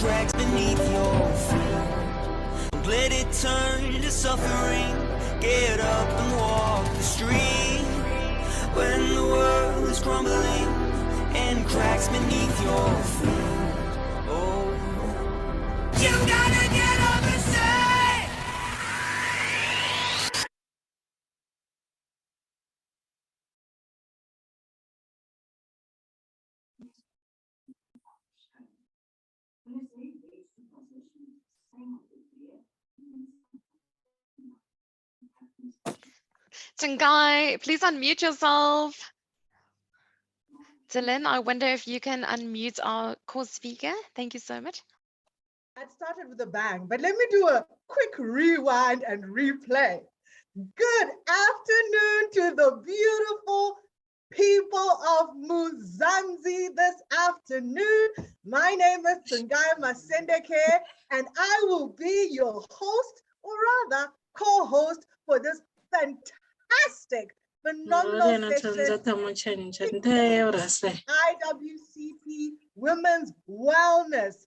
cracks beneath your feet. Don't let it turn to suffering. Get up and walk the street when the world is crumbling and cracks beneath your feet. Oh, you gotta get up and say. Tungai, please unmute yourself. Dylan, I wonder if you can unmute our core speaker. Thank you so much. I'd started with a bang, but let me do a quick rewind and replay. Good afternoon to the beautiful people of Muzanzi this afternoon. My name is Tungai Masendeke, and I will be your host, or rather co-host, for this fantastic, phenomenal session, IWCP Women's Wellness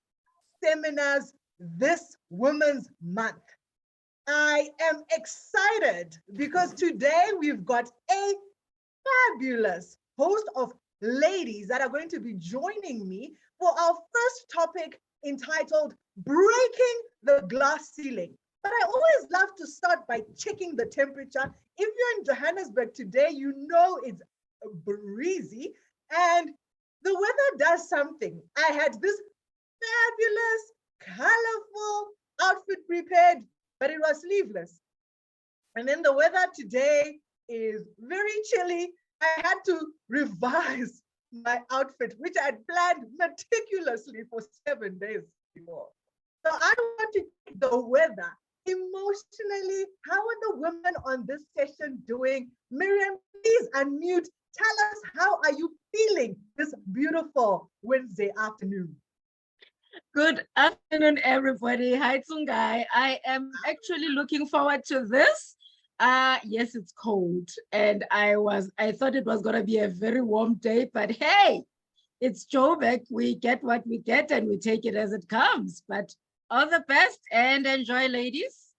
Seminars this Women's Month. I am excited because today we've got a fabulous host of ladies that are going to be joining me for our first topic entitled Breaking the Glass Ceiling. But I always love to start by checking the temperature. If you're in Johannesburg today, you know it's breezy and the weather does something. I had this fabulous, colorful outfit prepared, but it was sleeveless. And then the weather today is very chilly. I had to revise my outfit, which I had planned meticulously for 7 days before. So I want to check the weather. Emotionally, how are the women on this session doing? Miriam, please unmute. Tell us, how are you feeling this beautiful Wednesday afternoon? Good afternoon, everybody. Hi, Tungai. I am actually looking forward to this. Yes, it's cold, and I thought it was gonna be a very warm day, but hey, it's Joburg. We get what we get, and we take it as it comes. But all the best and enjoy, ladies.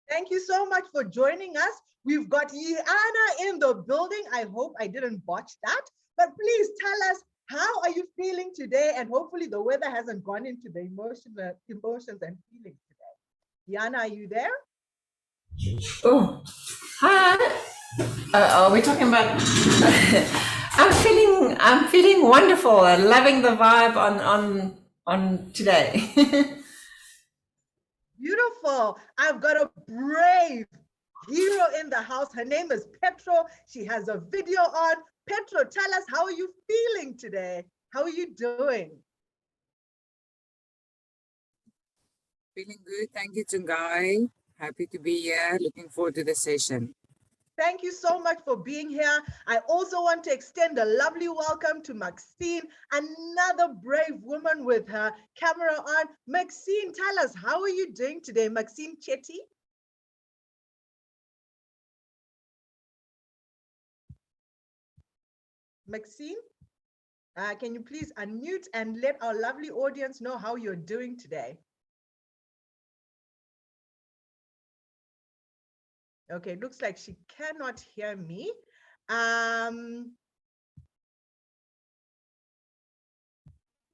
Thank you so much for joining us. We've got Yana in the building. I hope I didn't botch that, but please tell us, how are you feeling today? And hopefully the weather hasn't gone into the emotions and feelings today. Yana, are you there? Oh, hi. Are we talking about? I'm feeling wonderful and loving the vibe on today. Beautiful. I've got a brave hero in the house. Her name is Petro. She has a video on. Petro, tell us, how are you feeling today? How are you doing? Feeling good. Thank you, Tungai. Happy to be here. Looking forward to the session. Thank you so much for being here. I also want to extend a lovely welcome to Maxine, another brave woman with her camera on. Maxine, tell us, how are you doing today? Maxine Chetty? Maxine, can you please unmute and let our lovely audience know how you're doing today? Okay, looks like she cannot hear me.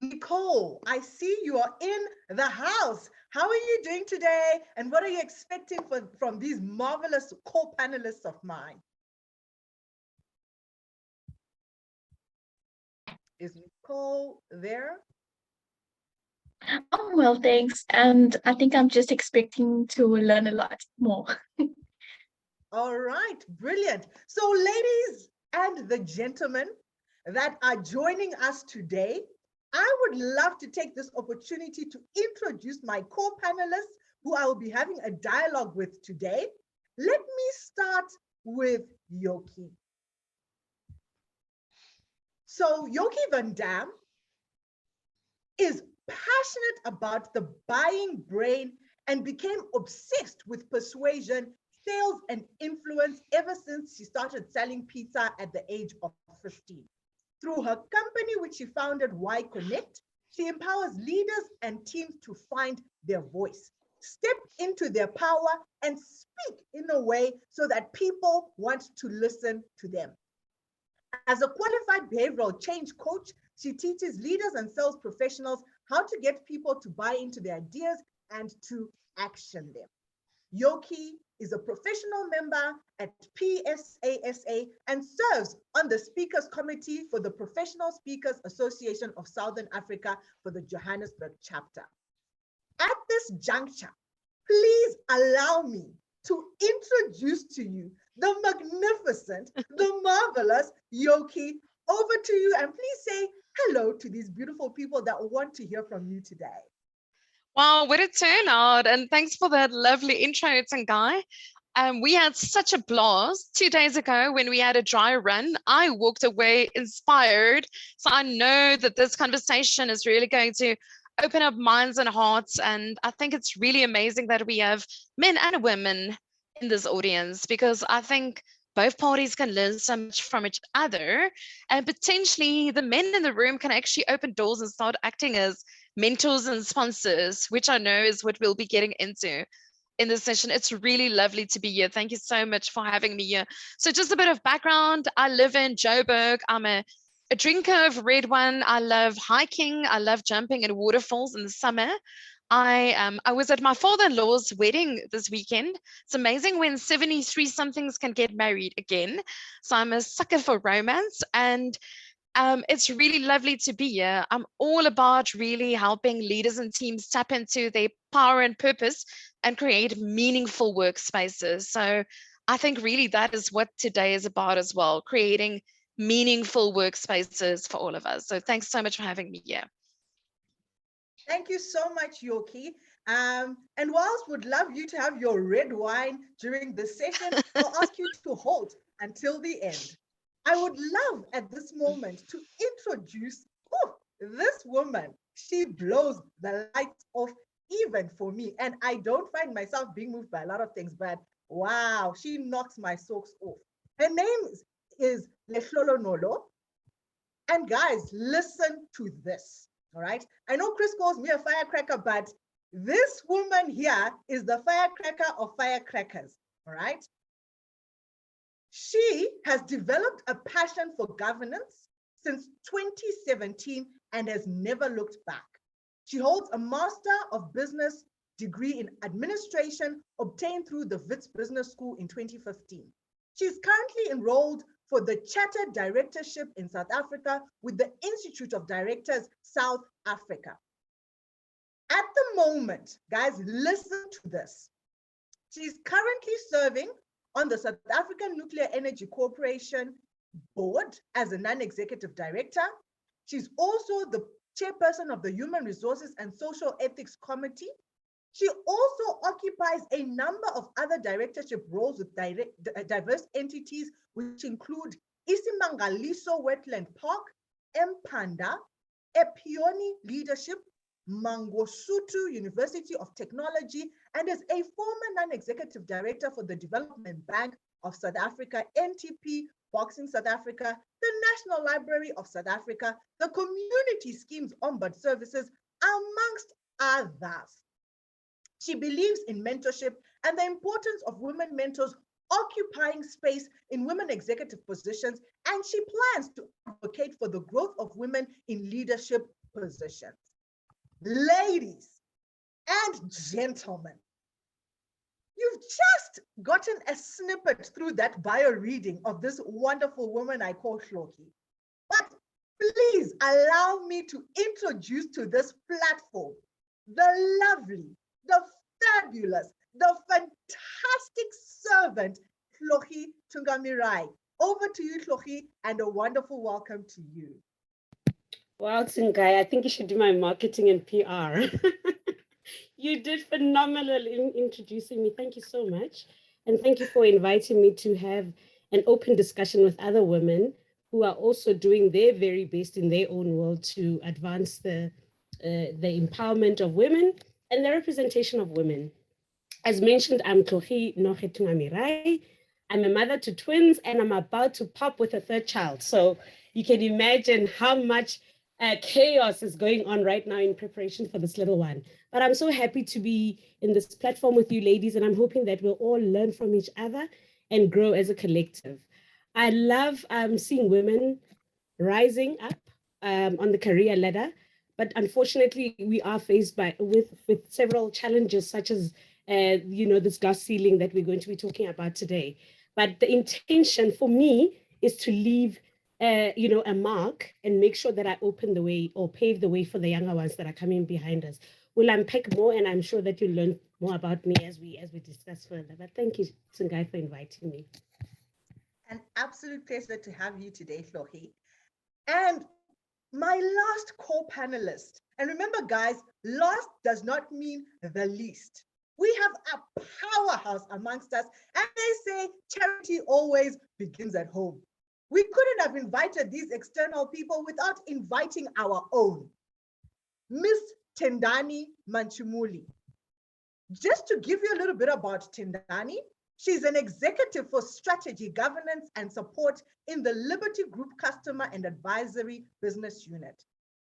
Nicole, I see you are in the house. How are you doing today? And what are you expecting from these marvelous co-panelists of mine? Is Nicole there? Oh, well, thanks. And I think I'm just expecting to learn a lot more. All right, brilliant. So ladies and the gentlemen that are joining us today, I would love to take this opportunity to introduce my co-panelists who I will be having a dialogue with today. Let me start with Yoke. So Yoke van Dam is passionate about the buying brain and became obsessed with persuasion, sales, and influence ever since she started selling pizza at the age of 15. Through her company, which she founded, Y Connect, She empowers leaders and teams to find their voice, step into their power, and speak in a way so that people want to listen to them. As a qualified behavioral change coach, she teaches leaders and sales professionals how to get people to buy into their ideas and to action them. Yoke is a professional member at PSASA and serves on the Speakers Committee for the Professional Speakers Association of Southern Africa for the Johannesburg chapter. At this juncture, please allow me to introduce to you the magnificent, the marvelous Yoke. Over to you, and please say hello to these beautiful people that want to hear from you today. Wow, what a turnout. And thanks for that lovely intro, Tsangai. We had such a blast 2 days ago when we had a dry run. I walked away inspired. So I know that this conversation is really going to open up minds and hearts. And I think it's really amazing that we have men and women in this audience, because I think both parties can learn so much from each other, and potentially the men in the room can actually open doors and start acting as mentors and sponsors, which I know is what we'll be getting into in this session. It's really lovely to be here. Thank you so much for having me here. So just a bit of background. I live in Joburg. I'm a drinker of red wine. I love hiking. I love jumping in waterfalls in the summer. I was at my father-in-law's wedding this weekend. It's amazing when 73 somethings can get married again. So I'm a sucker for romance, and it's really lovely to be here. I'm all about really helping leaders and teams tap into their power and purpose and create meaningful workspaces. So I think really that is what today is about as well, creating meaningful workspaces for all of us. So thanks so much for having me here. Thank you so much, Yoke. And whilst would love you to have your red wine during this session, I'll ask you to hold until the end. I would love at this moment to introduce this woman. She blows the lights off even for me. And I don't find myself being moved by a lot of things, but wow, she knocks my socks off. Her name is Lehlolo Nolo. And guys, listen to this. All right. I know Chris calls me a firecracker, but this woman here is the firecracker of firecrackers. All right. She has developed a passion for governance since 2017 and has never looked back. She holds a Master of Business degree in administration obtained through the Wits Business School in 2015. She's currently enrolled for the Chartered Directorship in South Africa with the Institute of Directors, South Africa. At the moment, guys, listen to this. She's currently serving on the South African Nuclear Energy Corporation board as a non-executive director. She's also the chairperson of the Human Resources and Social Ethics Committee. She also occupies a number of other directorship roles with diverse entities, which include Isimangaliso Wetland Park, Mpanda, Epioni Leadership, Mangosuthu University of Technology, and is a former non-executive director for the Development Bank of South Africa, NTP, Boxing South Africa, the National Library of South Africa, the Community Schemes Ombud Services, amongst others. She believes in mentorship and the importance of women mentors occupying space in women executive positions, and she plans to advocate for the growth of women in leadership positions. Ladies and gentlemen, you've just gotten a snippet through that bio reading of this wonderful woman I call Hloki. But please allow me to introduce to this platform the lovely, the fabulous, the fantastic servant, Hloki Tungamirai. Over to you, Hloki, and a wonderful welcome to you. Wow, Tsungai, I think you should do my marketing and PR. You did phenomenal in introducing me. Thank you so much. And thank you for inviting me to have an open discussion with other women who are also doing their very best in their own world to advance the empowerment of women and the representation of women. As mentioned, I'm Hloki Tungamirai. I'm a mother to twins, and I'm about to pop with a third child. So you can imagine how much chaos is going on right now in preparation for this little one. But I'm so happy to be in this platform with you ladies, and I'm hoping that we'll all learn from each other and grow as a collective. I love seeing women rising up on the career ladder, but unfortunately, we are faced with several challenges, such as this glass ceiling that we're going to be talking about today. But the intention for me is to leave a mark and make sure that I open the way or pave the way for the younger ones that are coming behind us. We'll unpack more, and I'm sure that you'll learn more about me as we discuss further. But thank you, Tsungai, for inviting me. An absolute pleasure to have you today, Flohi. And my last co-panelist, and remember guys, last does not mean the least. We have a powerhouse amongst us, and they say charity always begins at home. We couldn't have invited these external people without inviting our own. Miss Tendani Manchumuli. Just to give you a little bit about Tendani, she's an executive for strategy, governance, and support in the Liberty Group Customer and Advisory Business Unit.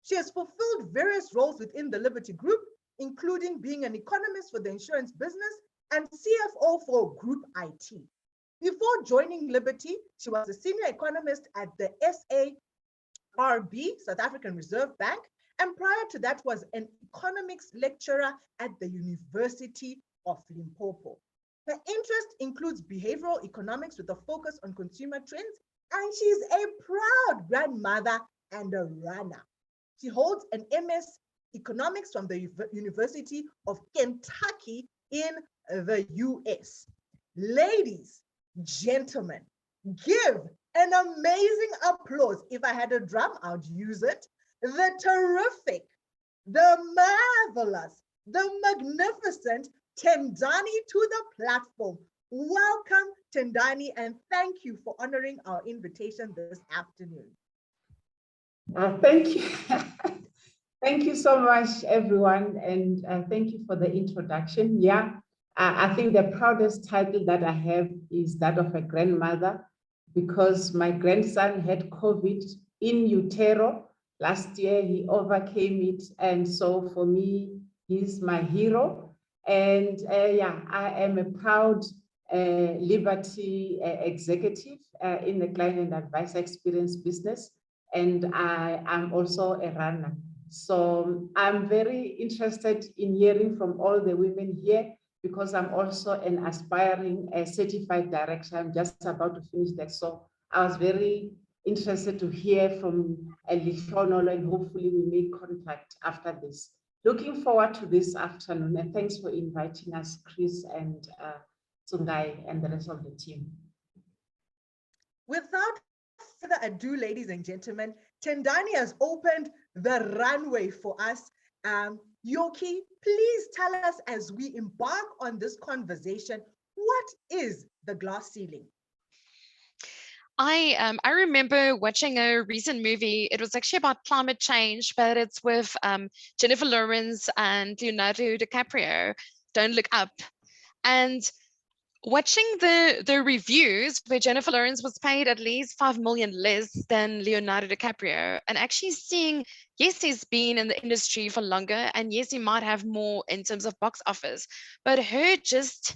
She has fulfilled various roles within the Liberty Group, including being an economist for the insurance business and CFO for Group IT. Before joining Liberty, she was a senior economist at the SARB, South African Reserve Bank, and prior to that was an economics lecturer at the University of Limpopo. Her interest includes behavioral economics with a focus on consumer trends, and she's a proud grandmother and a runner. She holds an MS Economics from the University of Kentucky in the US. Ladies, gentlemen, give an amazing applause. If I had a drum, I'd use it. The terrific, the marvelous, the magnificent Tendani to the platform. Welcome, Tendani, and thank you for honoring our invitation this afternoon. Thank you. Thank you so much, everyone, and thank you for the introduction. Yeah, I think the proudest title that I have is that of a grandmother, because my grandson had COVID in utero last year. He overcame it, and so for me, he's my hero. And yeah, I am a proud Liberty executive in the client and advisor experience business, and I am also a runner. So I'm very interested in hearing from all the women here, because I'm also an aspiring certified director. I'm just about to finish that. So I was very interested to hear from Elishonolo, and hopefully we make contact after this. Looking forward to this afternoon, and thanks for inviting us, Chris and Tsungai and the rest of the team. Without further ado, ladies and gentlemen, Tendani has opened the runway for us. Yoki, please tell us as we embark on this conversation, what is the glass ceiling? I remember watching a recent movie. It was actually about climate change, but it's with Jennifer Lawrence and Leonardo DiCaprio. Don't Look Up. And watching the reviews where Jennifer Lawrence was paid at least 5 million less than Leonardo DiCaprio, and actually seeing, yes, he's been in the industry for longer, and yes, he might have more in terms of box office, but her just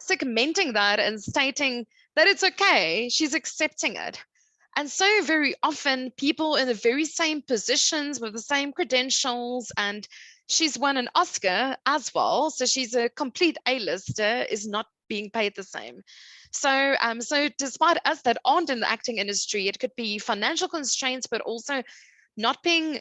segmenting that and stating that it's okay, she's accepting it. And so very often people in the very same positions with the same credentials, and she's won an Oscar as well, so she's a complete A-lister, is not being paid the same. So despite us that aren't in the acting industry, it could be financial constraints, but also not being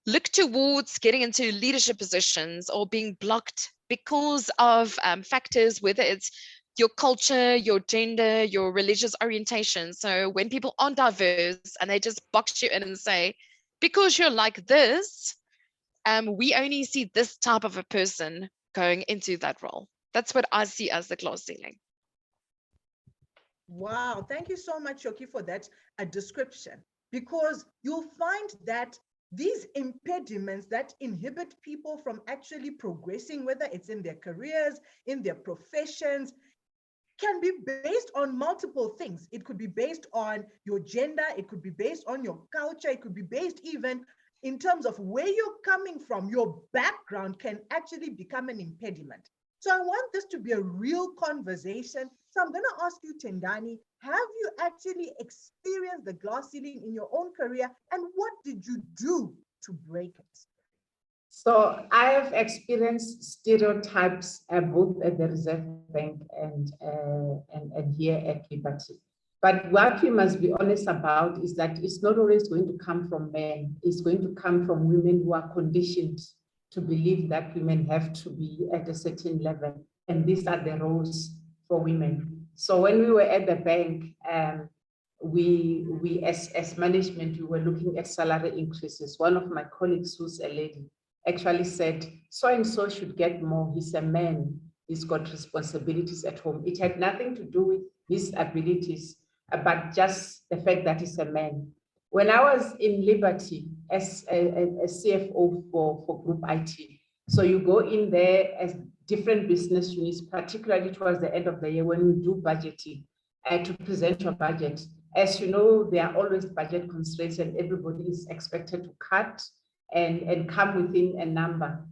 looked towards getting into leadership positions or being blocked because of factors, whether it's your culture, your gender, your religious orientation. So when people aren't diverse and they just box you in and say, because you're like this, we only see this type of a person going into that role. That's what I see as the glass ceiling. Wow, thank you so much, Yoki, for that description, because you'll find that these impediments that inhibit people from actually progressing, whether it's in their careers, in their professions, can be based on multiple things. It could be based on your gender, it could be based on your culture, it could be based even in terms of where you're coming from, your background can actually become an impediment. So I want this to be a real conversation. So I'm going to ask you, Tendani, have you actually experienced the glass ceiling in your own career, and what did you do to break it? So I have experienced stereotypes both at the Reserve Bank and here at Liberty. But what we must be honest about is that it's not always going to come from men. It's going to come from women who are conditioned to believe that women have to be at a certain level. And these are the roles for women. So when we were at the bank, we as management, we were looking at salary increases. One of my colleagues, who's a lady, actually said, so-and-so should get more. He's a man. He's got responsibilities at home. It had nothing to do with his abilities, but just the fact that he's a man. When I was in Liberty as a CFO for Group IT, so you go in there as different business units, particularly towards the end of the year when we do budgeting, to present your budget. As you know, there are always budget constraints and everybody is expected to cut and come within a number.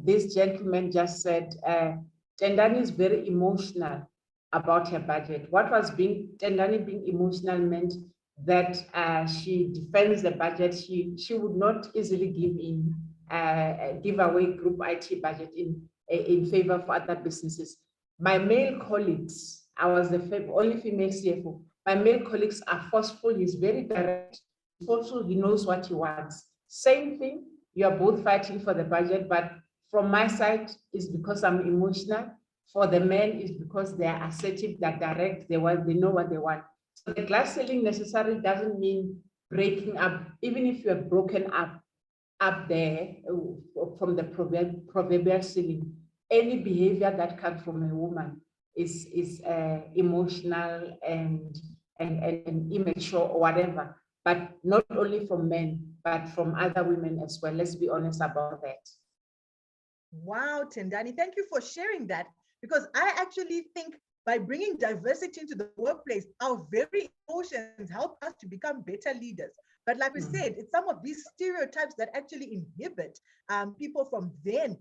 This gentleman just said, Tendani is very emotional about her budget. What was Tendani being emotional meant that she defends the budget. She would not easily give away Group IT budget in favor of other businesses. My male colleagues, I was the only female CFO. My male colleagues are forceful. He's very direct. Also, he knows what he wants. Same thing, you are both fighting for the budget, but from my side, it's because I'm emotional. For the men, it's because they are assertive, they're direct, they know what they want. So the glass ceiling necessarily doesn't mean breaking up, even if you're broken up there from the proverbial ceiling. Any behavior that comes from a woman is emotional and immature or whatever, but not only from men, but from other women as well. Let's be honest about that. Wow, Tendani, thank you for sharing that, because I actually think by bringing diversity into the workplace, our very emotions help us to become better leaders. But like we said, it's some of these stereotypes that actually inhibit people from then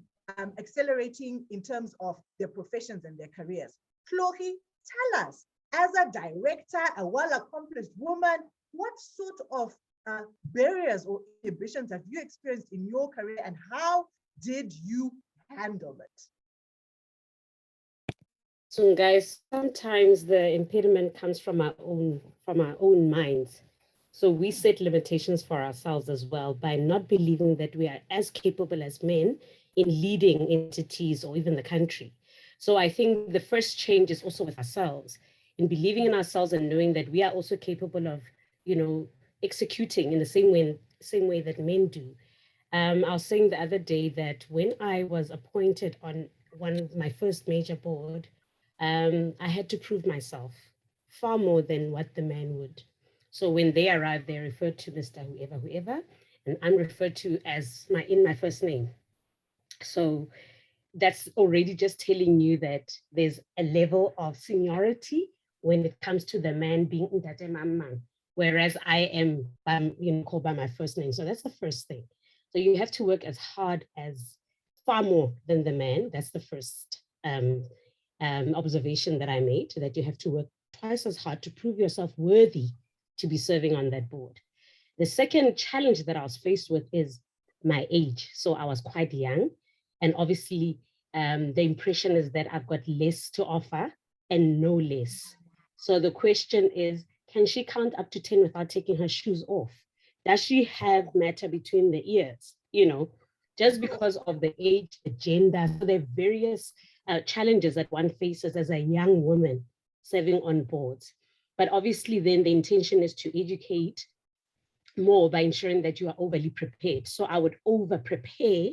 accelerating in terms of their professions and their careers. Chloe, tell us, as a director, a well-accomplished woman, what sort of barriers or inhibitions have you experienced in your career, and how did you handle it? So guys, sometimes the impediment comes from our own minds. So we set limitations for ourselves as well by not believing that we are as capable as men in leading entities or even the country. So I think the first change is also with ourselves, in believing in ourselves and knowing that we are also capable of, executing in the same way that men do. I was saying the other day that when I was appointed on my first major board, I had to prove myself far more than what the man would. So when they arrived, they referred to Mr. whoever, and I'm referred to as my first name. So that's already just telling you that there's a level of seniority when it comes to the man being Ntate Mama, whereas I am called by my first name. So that's the first thing. So you have to work as hard as far more than the man. That's the first observation that I made, that you have to work twice as hard to prove yourself worthy to be serving on that board. The second challenge that I was faced with is my age. So I was quite young, and obviously the impression is that I've got less to offer and no less. So the question is, can she count up to 10 without taking her shoes off? Does she have matter between the ears? Just because of the age, the gender, so there are various challenges that one faces as a young woman serving on boards. But obviously then the intention is to educate more by ensuring that you are overly prepared. So I would over prepare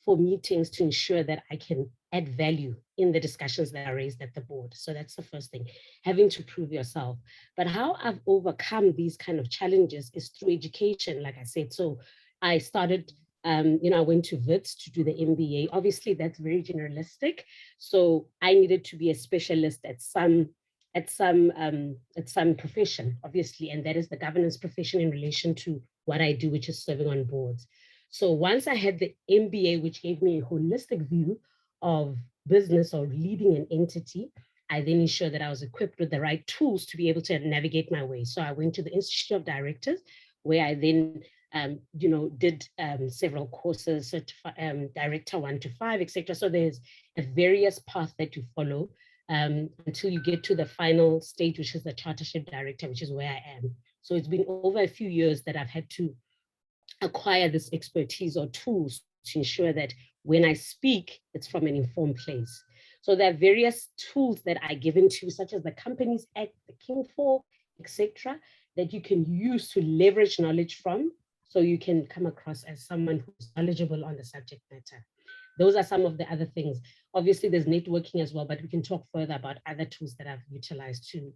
for meetings to ensure that I can add value in the discussions that are raised at the board. So that's the first thing, having to prove yourself. But how I've overcome these kind of challenges is through education, like I said. So I started, I went to WITS to do the MBA. Obviously that's very generalistic. So I needed to be a specialist at some profession, obviously, and that is the governance profession in relation to what I do, which is serving on boards. So once I had the MBA, which gave me a holistic view of business or leading an entity, I then ensured that I was equipped with the right tools to be able to navigate my way. So I went to the Institute of Directors, where I then did several courses, Director 1 to 5, etc. So there's a various path that you follow until you get to the final stage, which is the Chartership Director, which is where I am. So it's been over a few years that I've had to acquire this expertise or tools to ensure that when I speak, it's from an informed place. So there are various tools that I give into, such as the Companies Act, the King 4, etc., that you can use to leverage knowledge from, so you can come across as someone who's knowledgeable on the subject matter. Those are some of the other things. Obviously, there's networking as well, but we can talk further about other tools that I've utilized to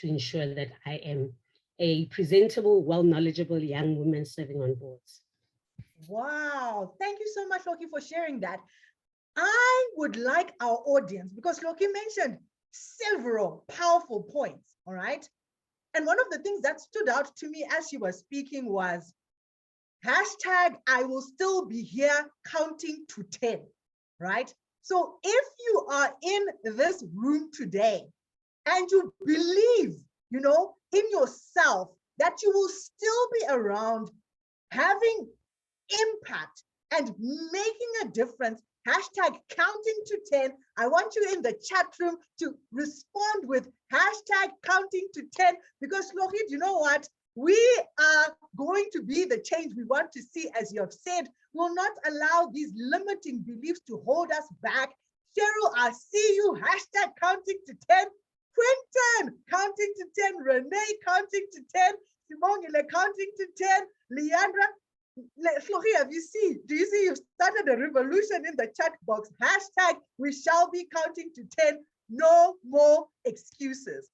ensure that I am a presentable, well-knowledgeable young woman serving on boards. Wow, thank you so much, Loki, for sharing that. I would like our audience, because Loki mentioned several powerful points, all right? And one of the things that stood out to me as you were speaking was hashtag I will still be here counting to 10, right? So if you are in this room today and you believe, in yourself that you will still be around having impact and making a difference, hashtag counting to 10. I want you in the chat room to respond with hashtag counting to 10, because Lohit, you know what? We are going to be the change we want to see, as you have said. We'll not allow these limiting beliefs to hold us back. Cheryl, I see you, hashtag counting to 10. Quentin, counting to 10. Renee, counting to 10. Simongile, counting to 10. Leandra, Floria, do you see you've started a revolution in the chat box? Hashtag we shall be counting to 10. No more excuses.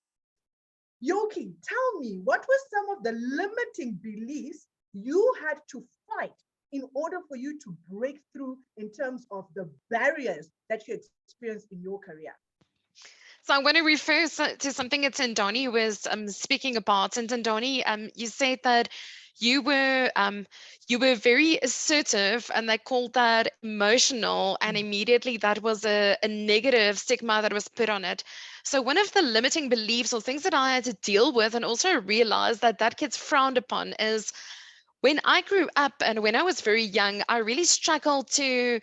Yoki, tell me, what were some of the limiting beliefs you had to fight in order for you to break through in terms of the barriers that you experienced in your career? So I want to refer to something that Tandani was speaking about. And Tandani, you said that you were very assertive, and they called that emotional, and immediately that was a negative stigma that was put on it. So one of the limiting beliefs or things that I had to deal with and also realize that gets frowned upon is when I grew up and when I was very young, I really struggled to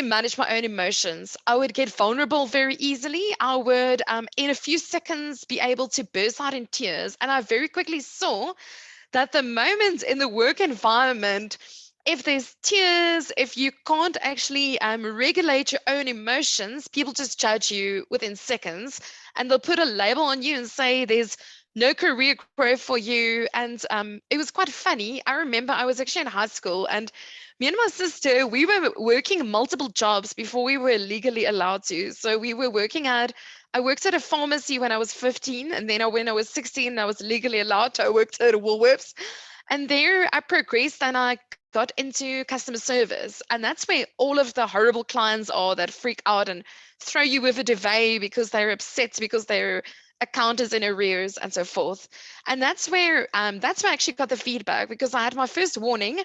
manage my own emotions. I would get vulnerable very easily. I would, in a few seconds, be able to burst out in tears. And I very quickly saw that the moment in the work environment, if there's tears, if you can't actually regulate your own emotions, people just judge you within seconds, and they'll put a label on you and say there's no career growth for you. And it was quite funny. I remember I was actually in high school, and me and my sister, we were working multiple jobs before we were legally allowed to. So we were I worked at a pharmacy when I was 15, and then when I was 16, I was legally allowed to. I worked at a Woolworths, and there I progressed and I got into customer service. And that's where all of the horrible clients are that freak out and throw you with a duvet because they're upset because their account is in arrears and so forth. And that's where I actually got the feedback, because I had my first warning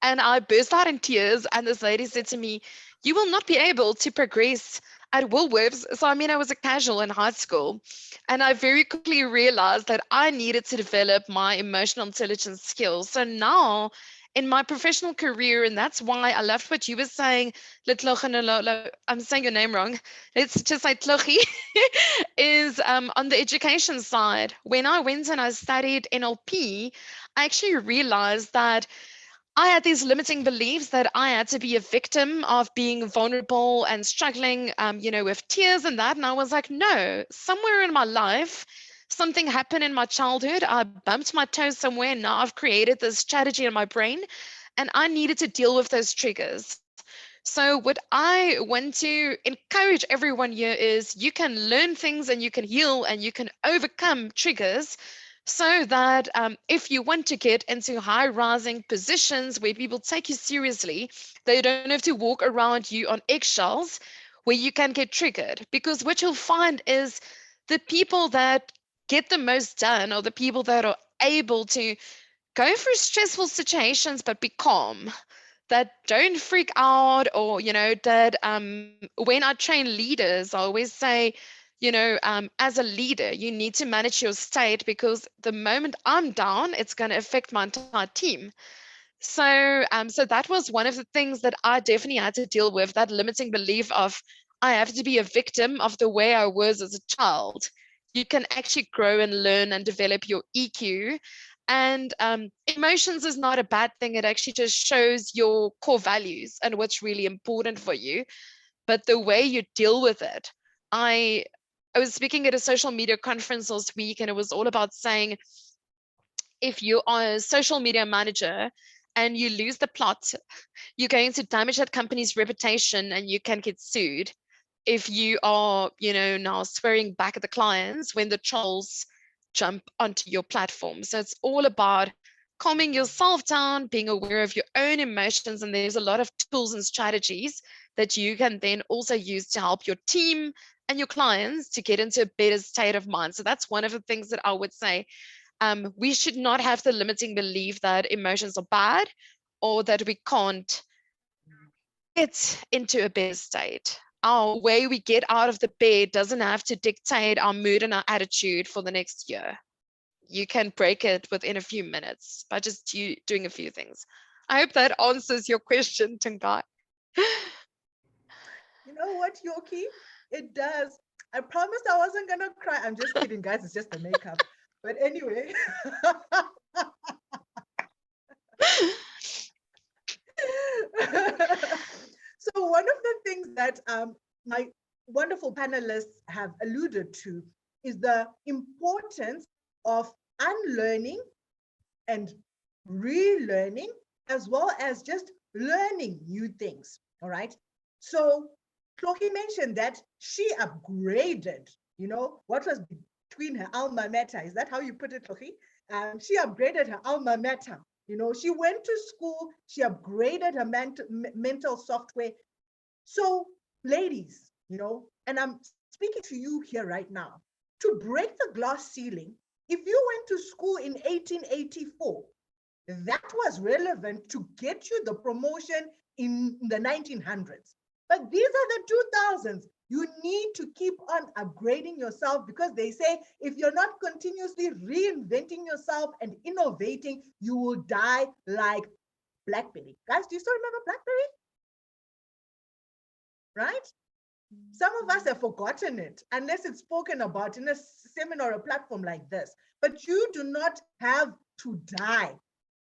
and I burst out in tears. And this lady said to me, "You will not be able to progress at Woolworths." So I was a casual in high school, and I very quickly realized that I needed to develop my emotional intelligence skills. So now in my professional career, and that's why I loved what you were saying, I'm saying your name wrong. Let's just say Tlochi, is on the education side. When I went and I studied NLP, I actually realized that I had these limiting beliefs that I had to be a victim of being vulnerable and struggling, with tears and that. And I was like, no, somewhere in my life, something happened in my childhood. I bumped my toe somewhere. And now I've created this strategy in my brain, and I needed to deal with those triggers. So what I want to encourage everyone here is you can learn things and you can heal and you can overcome triggers, so that if you want to get into high rising positions where people take you seriously, they don't have to walk around you on eggshells where you can get triggered. Because what you'll find is the people that get the most done are the people that are able to go through stressful situations, but be calm. That don't freak out, or that when I train leaders, I always say, as a leader, you need to manage your state, because the moment I'm down, it's going to affect my entire team. So that was one of the things that I definitely had to deal with, that limiting belief of I have to be a victim of the way I was as a child. You can actually grow and learn and develop your EQ. And emotions is not a bad thing. It actually just shows your core values and what's really important for you. But the way you deal with it, I was speaking at a social media conference last week, and it was all about saying, if you are a social media manager and you lose the plot, you're going to damage that company's reputation and you can get sued. If you are, now swearing back at the clients when the trolls jump onto your platform. So it's all about calming yourself down, being aware of your own emotions. And there's a lot of tools and strategies that you can then also use to help your team and your clients to get into a better state of mind. So that's one of the things that I would say. We should not have the limiting belief that emotions are bad, or that we can't get into a better state. Our way we get out of the bed doesn't have to dictate our mood and our attitude for the next year. You can break it within a few minutes by just doing a few things. I hope that answers your question, Tungai. You know what, Yoki? It does. I promised I wasn't going to cry. I'm just kidding, guys. It's just the makeup. But anyway. So one of the things that my wonderful panelists have alluded to is the importance of unlearning and relearning, as well as just learning new things. All right. So Tloki mentioned that she upgraded, what was between her alma mater. Is that how you put it, Tloki? She upgraded her alma mater. She went to school, she upgraded her mental software. So ladies, and I'm speaking to you here right now, to break the glass ceiling, if you went to school in 1884, that was relevant to get you the promotion in the 1900s. But these are the 2000s. You need to keep on upgrading yourself, because they say if you're not continuously reinventing yourself and innovating, you will die like BlackBerry. Guys, do you still remember BlackBerry? Right? Some of us have forgotten it, unless it's spoken about in a seminar or a platform like this. But you do not have to die.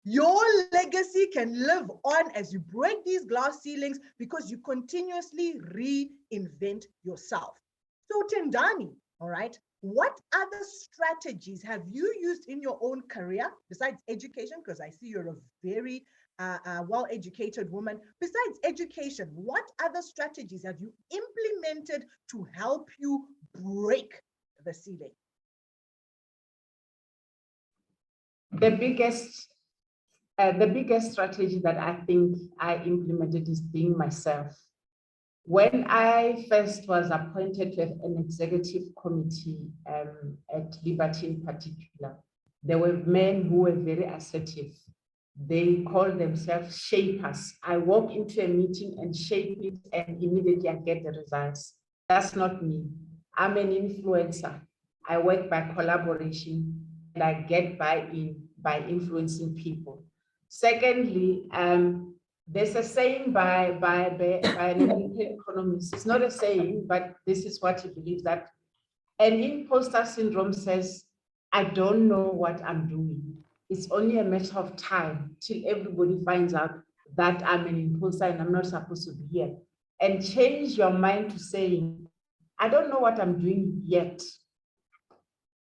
Your legacy can live on as you break these glass ceilings, because you continuously reinvent yourself. So Tendani, all right, what other strategies have you used in your own career besides education? Because I see you're a very well-educated woman. Besides education, what other strategies have you implemented to help you break the ceiling? The biggest strategy that I think I implemented is being myself. When I first was appointed to an executive committee at Liberty in particular, there were men who were very assertive. They call themselves shapers. I walk into a meeting and shape it, and immediately I get the results. That's not me. I'm an influencer. I work by collaboration, and I get buy-in by influencing people. Secondly, there's a saying by an American economist. It's not a saying, but this is what he believes, that an imposter syndrome says, I don't know what I'm doing. It's only a matter of time till everybody finds out that I'm an imposter and I'm not supposed to be here. And change your mind to saying, I don't know what I'm doing yet.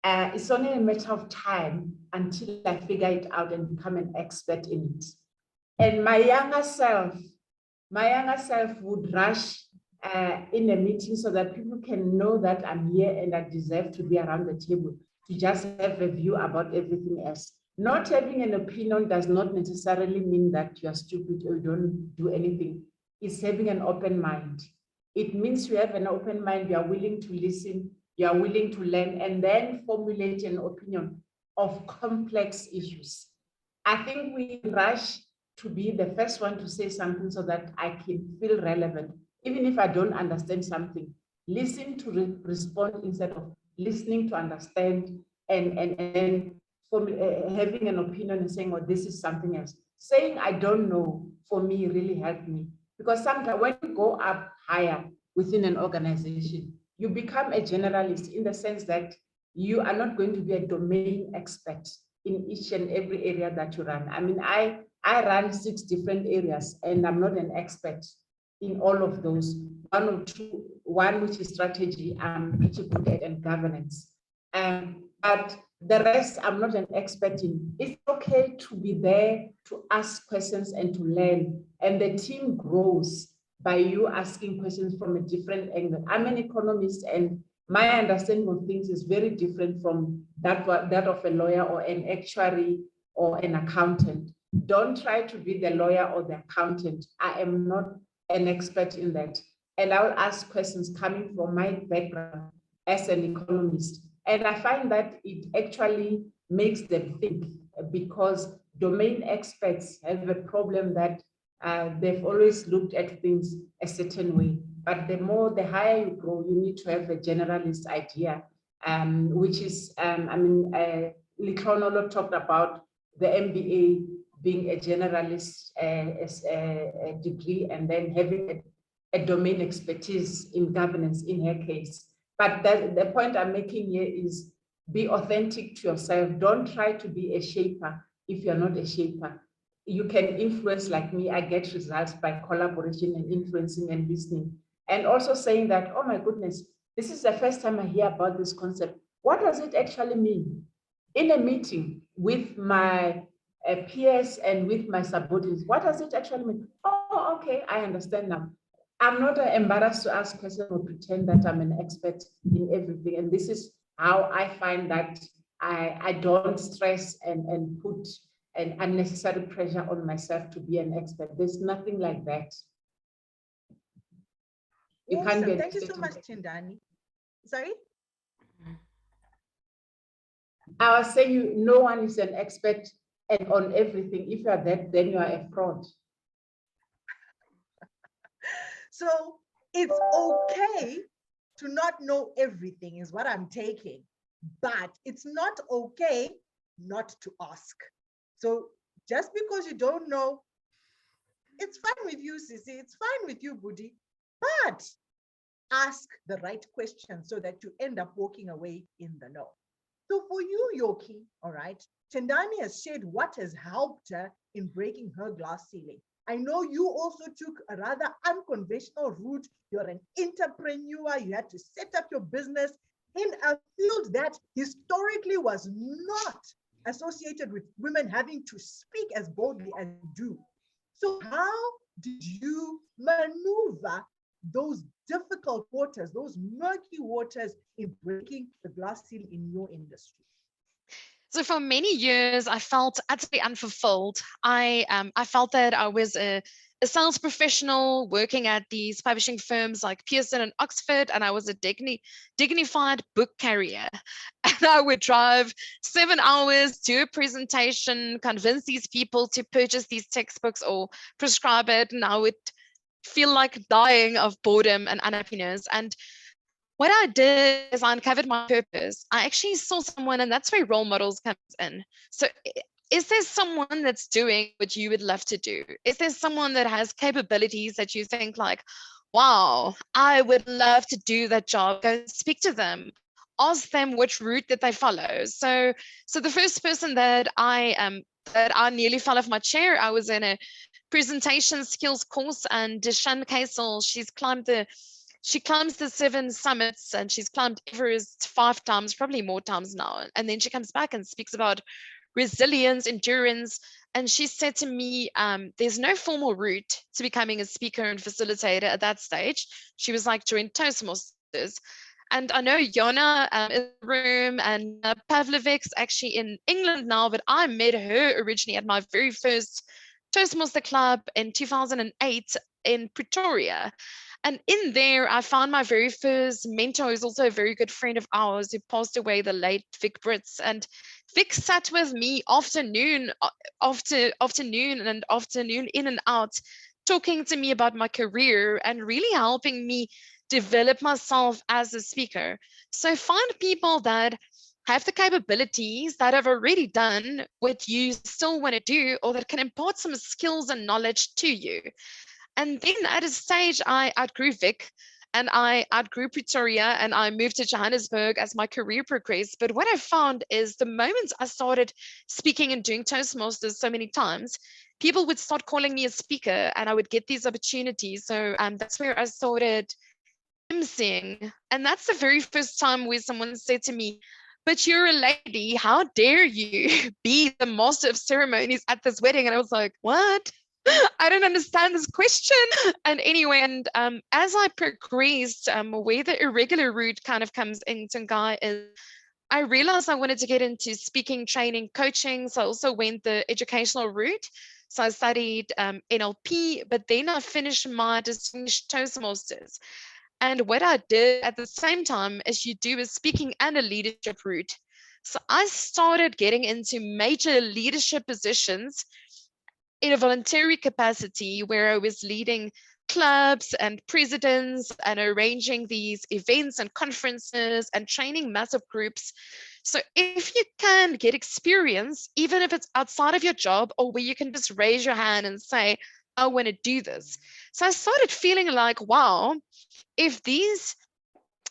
It's only a matter of time until I figure it out and become an expert in it. And my younger self would rush in a meeting so that people can know that I'm here and I deserve to be around the table, to just have a view about everything else. Not having an opinion does not necessarily mean that you are stupid or you don't do anything. It's having an open mind. It means you have an open mind, you are willing to listen, you are willing to learn, and then formulate an opinion of complex issues. I think we rush to be the first one to say something so that I can feel relevant. Even if I don't understand something, listen to respond instead of listening to understand and having an opinion and saying, oh, this is something else. Saying I don't know for me really helped me, because sometimes when you go up higher within an organization, you become a generalist in the sense that you are not going to be a domain expert in each and every area that you run. I mean, I run 6 different areas and I'm not an expert in all of those. One or two, one which is strategy, I'm pretty good at, and governance. But the rest, I'm not an expert in. It's okay to be there to ask questions and to learn. And the team grows by you asking questions from a different angle. I'm an economist, and my understanding of things is very different from that of a lawyer or an actuary or an accountant. Don't try to be the lawyer or the accountant. I am not an expert in that. And I will ask questions coming from my background as an economist. And I find that it actually makes them think, because domain experts have a problem that they've always looked at things a certain way. But the higher you grow, you need to have a generalist idea, which is, Likronolo talked about the MBA being a generalist as a degree, and then having a domain expertise in governance in her case. But the point I'm making here is be authentic to yourself. Don't try to be a shaper if you're not a shaper. You can influence like me. I get results by collaboration and influencing and listening. And also saying that, oh my goodness, this is the first time I hear about this concept. What does it actually mean? In a meeting with my peers and with my subordinates, what does it actually mean? Oh, okay, I understand now. I'm not embarrassed to ask questions or pretend that I'm an expert in everything. And this is how I find that I don't stress and put an unnecessary pressure on myself to be an expert. There's nothing like that. You Awesome. can't be. Thank you so much, Tindani. Sorry? I was saying no one is an expert and on everything. If you are that, then you are a fraud. So it's okay to not know everything is what I'm taking, but it's not okay not to ask. So just because you don't know, it's fine with you, Sissy, it's fine with you, Budi, but ask the right questions so that you end up walking away in the know. So for you, Yoki, all right, Tendani has shared what has helped her in breaking her glass ceiling. I know you also took a rather unconventional route. You're an entrepreneur. You had to set up your business in a field that historically was not associated with women having to speak as boldly as you do. So how did you maneuver those difficult waters, those murky waters in breaking the glass ceiling in your industry? So for many years, I felt utterly unfulfilled. I felt that I was a sales professional working at these publishing firms like Pearson and Oxford, and I was a dignified book carrier. And I would drive 7 hours, do a presentation, convince these people to purchase these textbooks or prescribe it, and I would feel like dying of boredom and unhappiness. And what I did is I uncovered my purpose. I actually saw someone, and that's where role models comes in. So is there someone that's doing what you would love to do? Is there someone that has capabilities that you think like, wow, I would love to do that job? Go speak to them, ask them which route that they follow. So the first person that I nearly fell off my chair, I was in a presentation skills course, and Deshan Kaisel, she climbs the 7 summits, and she's climbed Everest 5 times, probably more times now. And then she comes back and speaks about resilience, endurance. And she said to me, there's no formal route to becoming a speaker and facilitator at that stage. She was like, join Toastmasters. And I know Yona in the room, and Pavlovic's actually in England now, but I met her originally at my very first Toastmaster club in 2008 in Pretoria. And in there, I found my very first mentor, who's also a very good friend of ours, who passed away, the late Vic Brits. And Vic sat with me afternoon and afternoon in and out, talking to me about my career and really helping me develop myself as a speaker. So find people that have the capabilities, that have already done what you still want to do, or that can impart some skills and knowledge to you. And then at a stage, I outgrew Vic and I outgrew Pretoria and I moved to Johannesburg as my career progressed. But what I found is the moment I started speaking and doing Toastmasters so many times, people would start calling me a speaker and I would get these opportunities. So that's where I started emceeing. And that's the very first time where someone said to me, "But you're a lady, how dare you be the master of ceremonies at this wedding?" And I was like, what? I don't understand this question. And anyway, and as I progressed, where the irregular route kind of comes in, Tungai, is I realized I wanted to get into speaking, training, coaching. So I also went the educational route. So I studied NLP, but then I finished my distinguished Toastmasters. And what I did at the same time as you do a speaking and a leadership route. So I started getting into major leadership positions in a voluntary capacity where I was leading clubs and presidents and arranging these events and conferences and training massive groups. So if you can get experience, even if it's outside of your job or where you can just raise your hand and say, I want to do this. So I started feeling like, wow, if these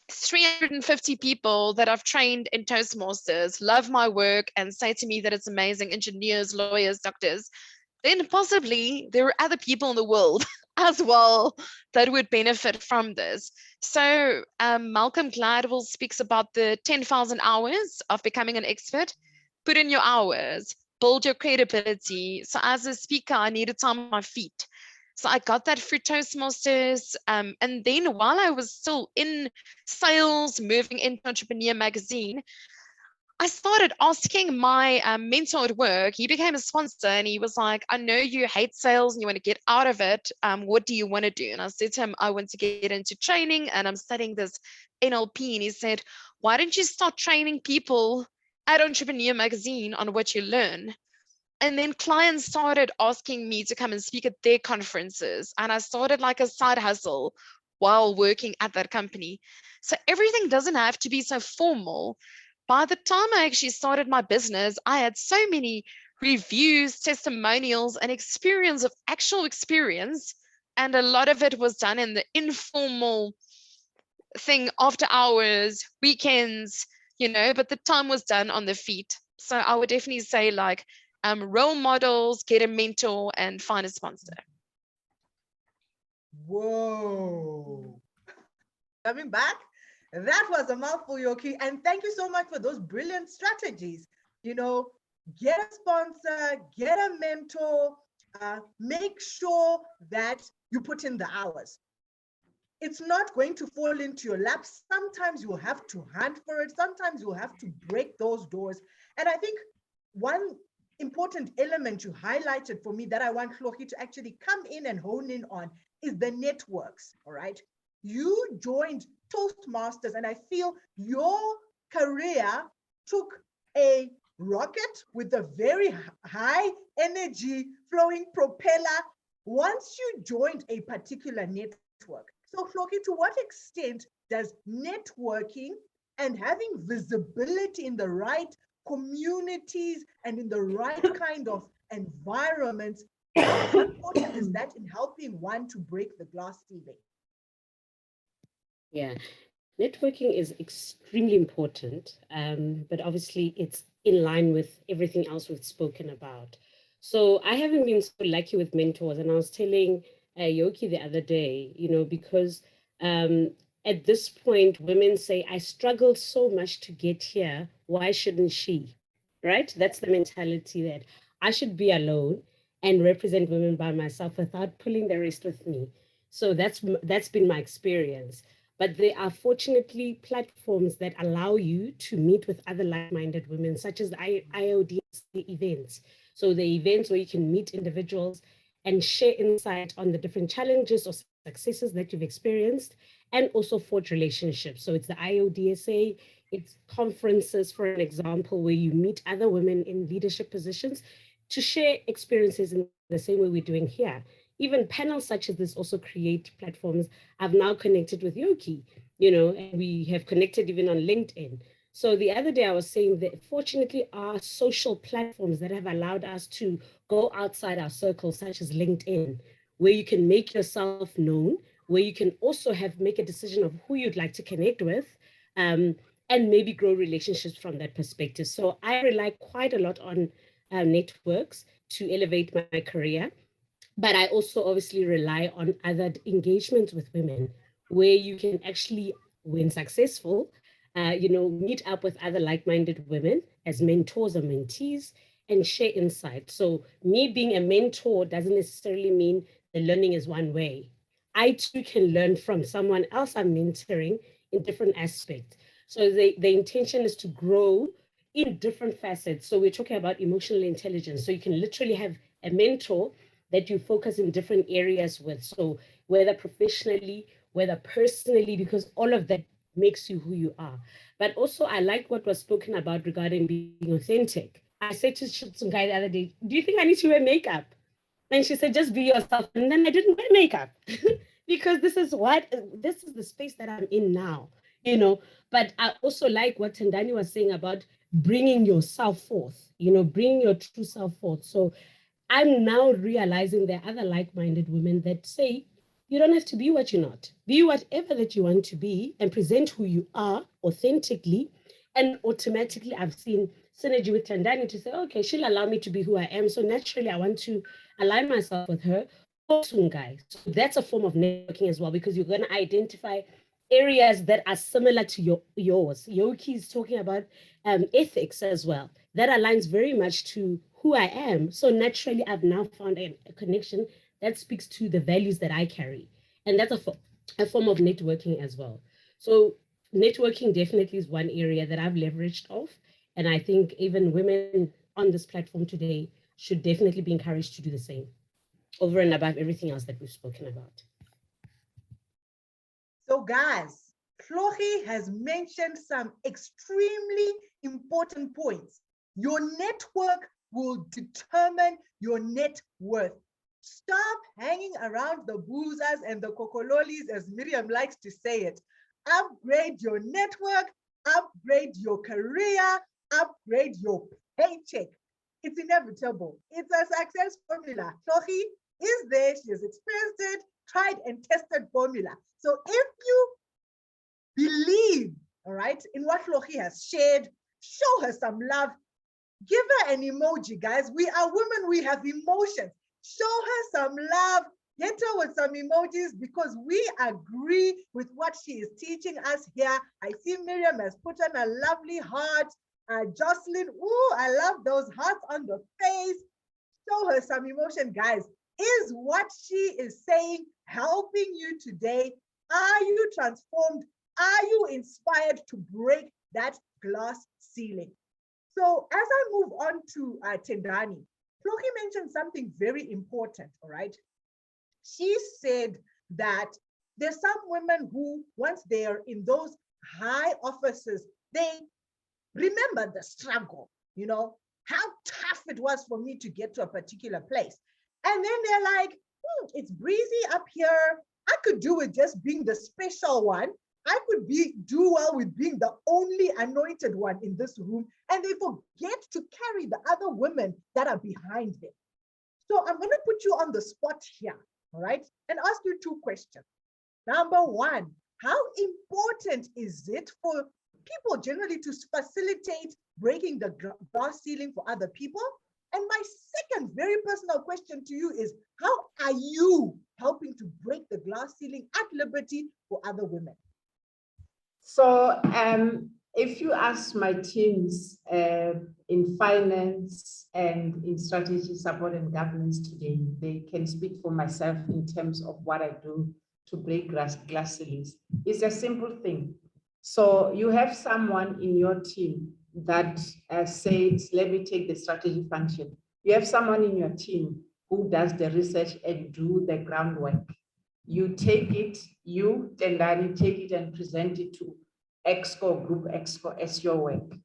350 people that I've trained in Toastmasters love my work and say to me that it's amazing, engineers, lawyers, doctors, then possibly there are other people in the world as well that would benefit from this. So Malcolm Gladwell speaks about the 10,000 hours of becoming an expert. Put in your hours, build your credibility. So as a speaker, I needed time on my feet. So I got that through Toastmasters. And then while I was still in sales, moving into Entrepreneur Magazine, I started asking my mentor at work. He became a sponsor and he was like, I know you hate sales and you want to get out of it. What do you want to do? And I said to him, I want to get into training and I'm studying this NLP. And he said, why don't you start training people at Entrepreneur Magazine on what you learn? And then clients started asking me to come and speak at their conferences. And I started like a side hustle while working at that company. So everything doesn't have to be so formal. By the time I actually started my business, I had so many reviews, testimonials, and experience of actual experience. And a lot of it was done in the informal thing, after hours, weekends, but the time was done on the feet. So I would definitely say like role models, get a mentor, and find a sponsor. Whoa. Coming back, that was a mouthful, Yoki. And thank you so much for those brilliant strategies. Get a sponsor, get a mentor, make sure that you put in the hours. It's not going to fall into your lap. Sometimes you'll have to hunt for it. Sometimes you'll have to break those doors. And I think one important element you highlighted for me that I want Hloki to actually come in and hone in on is the networks, all right? You joined Toastmasters, and I feel your career took a rocket with a very high energy flowing propeller once you joined a particular network. So, Hloki, to what extent does networking and having visibility in the right communities and in the right kind of environments, how important is that in helping one to break the glass ceiling? Yeah, networking is extremely important, but obviously it's in line with everything else we've spoken about. So I haven't been so lucky with mentors, and I was telling Yoki the other day, because at this point, women say, I struggled so much to get here. Why shouldn't she? Right? That's the mentality that I should be alone and represent women by myself without pulling the rest with me. So that's been my experience. But there are fortunately platforms that allow you to meet with other like-minded women, such as the IOD events. So the events where you can meet individuals and share insight on the different challenges or successes that you've experienced, and also forge relationships. So it's the IODSA, it's conferences, for an example, where you meet other women in leadership positions to share experiences in the same way we're doing here. Even panels such as this also create platforms. I've now connected with Yoke, and we have connected even on LinkedIn. So the other day I was saying that fortunately our social platforms that have allowed us to go outside our circles, such as LinkedIn, where you can make yourself known, where you can also make a decision of who you'd like to connect with, and maybe grow relationships from that perspective. So I rely quite a lot on networks to elevate my career. But I also obviously rely on other engagements with women where you can actually, when successful, meet up with other like-minded women as mentors or mentees and share insights. So me being a mentor doesn't necessarily mean the learning is one way. I too can learn from someone else I'm mentoring in different aspects. So the intention is to grow in different facets. So we're talking about emotional intelligence. So you can literally have a mentor that you focus in different areas with. So whether professionally, whether personally, because all of that makes you who you are. But also I like what was spoken about regarding being authentic. I said to some guy the other day, do you think I need to wear makeup? And she said, just be yourself. And then I didn't wear makeup because this is the space that I'm in now, But I also like what Tendani was saying about bringing yourself forth, bringing your true self forth. So I'm now realizing there are other like-minded women that say, you don't have to be what you're not. Be whatever that you want to be and present who you are authentically. And automatically I've seen synergy with Tandani to say, okay, she'll allow me to be who I am. So naturally I want to align myself with her. So that's a form of networking as well, because you're going to identify areas that are similar to yours. Yoki is talking about ethics as well. That aligns very much to who I am. So naturally, I've now found a connection that speaks to the values that I carry. And that's a form of networking as well. So networking definitely is one area that I've leveraged off. And I think even women on this platform today should definitely be encouraged to do the same, over and above everything else that we've spoken about. So guys, Flohi has mentioned some extremely important points. Your network will determine your net worth. Stop hanging around the boozers and the kokololis, as Miriam likes to say it. Upgrade your network, upgrade your career, upgrade your paycheck. It's inevitable. It's a success formula. Flohi is there. She has experienced it, tried and tested formula. So if you believe, all right, in what Flohi has shared, show her some love. Give her an emoji, guys. We are women, we have emotions. Show her some love. Get her with some emojis because we agree with what she is teaching us here. I see Miriam has put on a lovely heart. Jocelyn, ooh, I love those hearts on the face. Show her some emotion, guys. Is what she is saying helping you today? Are you transformed? Are you inspired to break that glass ceiling? So as I move on to Tendani, Floki mentioned something very important, all right? She said that there's some women who, once they are in those high offices, they remember the struggle, how tough it was for me to get to a particular place. And then they're like, it's breezy up here. I could do with just being the special one. I could do well with being the only anointed one in this room. And they forget to carry the other women that are behind them. So I'm going to put you on the spot here, all right? And ask you two questions. Number one, how important is it for people generally to facilitate breaking the glass ceiling for other people? And my second very personal question to you is, how are you helping to break the glass ceiling at Liberty for other women? So if you ask my teams in finance and in strategy support and governance today, they can speak for myself in terms of what I do to break glass ceilings. It's a simple thing. So you have someone in your team that says, let me take the strategy function. You have someone in your team who does the research and do the groundwork. you take it, you, Tendani, take it and present it to EXCO, Group EXCO as your work.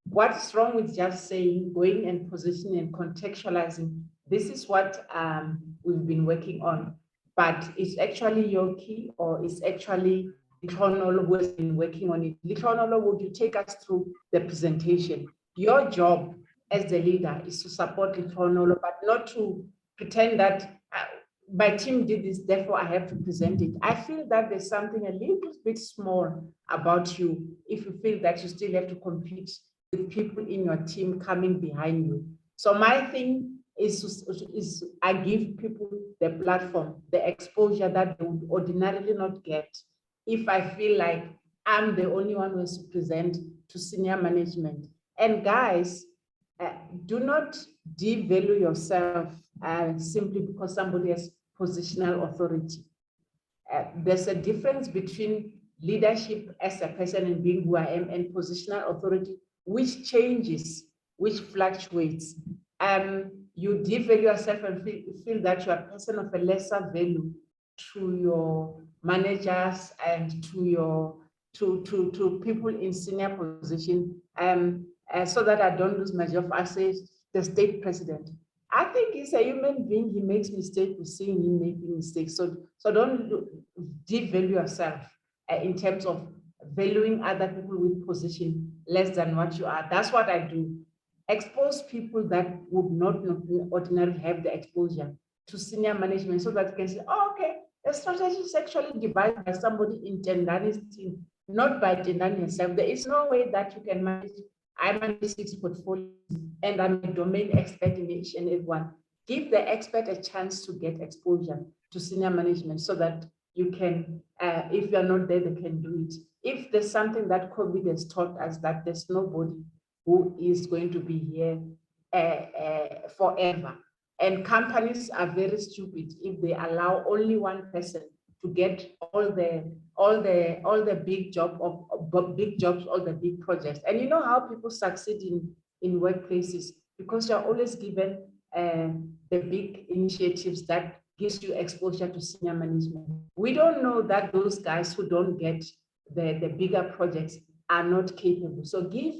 What's wrong with just saying, going and positioning and contextualizing, this is what we've been working on, but it's actually Yoke or it's actually Litronolo who has been working on it. Litronolo, would you take us through the presentation? Your job as the leader is to support Litronolo, but not to pretend that my team did this, therefore I have to present it. I feel that there's something a little bit small about you if you feel that you still have to compete with people in your team coming behind you. So my thing is I give people the platform, the exposure that they would ordinarily not get if I feel like I'm the only one who has to present to senior management. And guys, do not devalue yourself simply because somebody has positional authority. There's a difference between leadership as a person and being who I am and positional authority, which changes, which fluctuates. You devalue yourself and feel that you're a person of a lesser value to your managers and to your to people in senior position. So that I don't lose my job, I say the state president. I think he's a human being. He makes mistakes. We're seeing him making mistakes. So don't devalue yourself in terms of valuing other people with position less than what you are. That's what I do. Expose people that would not ordinarily have the exposure to senior management so that you can say, oh, okay, the strategy is actually devised by somebody in Tendani's team, not by Tendani herself. There is no way that you can manage. I manage 6 portfolios and I'm a domain expert in each and every one. Give the expert a chance to get exposure to senior management so that you can, if you're not there, they can do it. If there's something that COVID has taught us, that there's nobody who is going to be here forever. And companies are very stupid if they allow only one person to get all the big jobs, all the big projects. And you know how people succeed in workplaces, because you're always given the big initiatives that gives you exposure to senior management. We don't know that those guys who don't get the bigger projects are not capable. So give